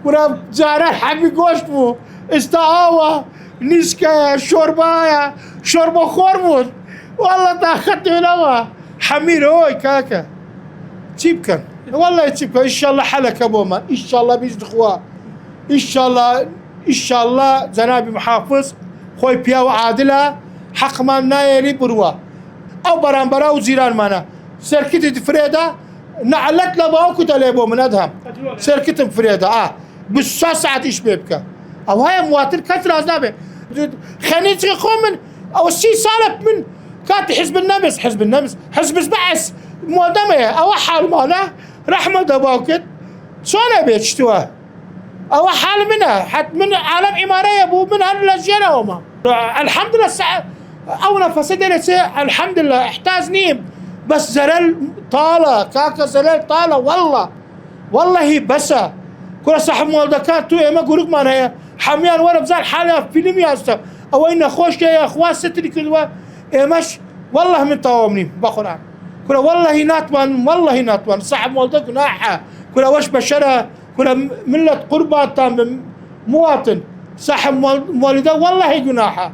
كنا زارع حبي قوشت بو استعاوة نسكا شوربايا شوربة خورمون والله تاخدت من هوا حمير هوي كاكا تشيبكن والله تشيبكن ان شاء الله حلك ابو ما ان شاء الله بيجد اخوة ان شاء الله زنابي محافظ خوي بياو عادلة حق ما نايلي بروا او برانبرا وزيران مانا سركتي فريدة نعلت لباو كنت ليبو من ادهم سركتم فريدة بالساعة ساعة ايش بيبكى او هاي مواطن كثر ازنابي خليني خومن او الشي سالف من كانت حزب النمس حزب البعث مودمه او حال مانا رحمة دباوكت شلون بيشتوها او حال منها حتى من عالم اماريه ابو من هاللجنه وما الحمد لله او نفس الحمد لله احتاج نيم بس زلل طاله كاكا زلل طاله والله بس كل صاحب مولدكات تو ما اقول لك ما هي حميان وانا بزال حالها فيلم يا استاذ او ان خوش يا اخوان ستري كل مش والله من طوامني بقران كل والله ناتوان صاحب مولدك ناحه كل وش بشرها كل ملة قربان تام مواطن صاحب مولده والله جناحه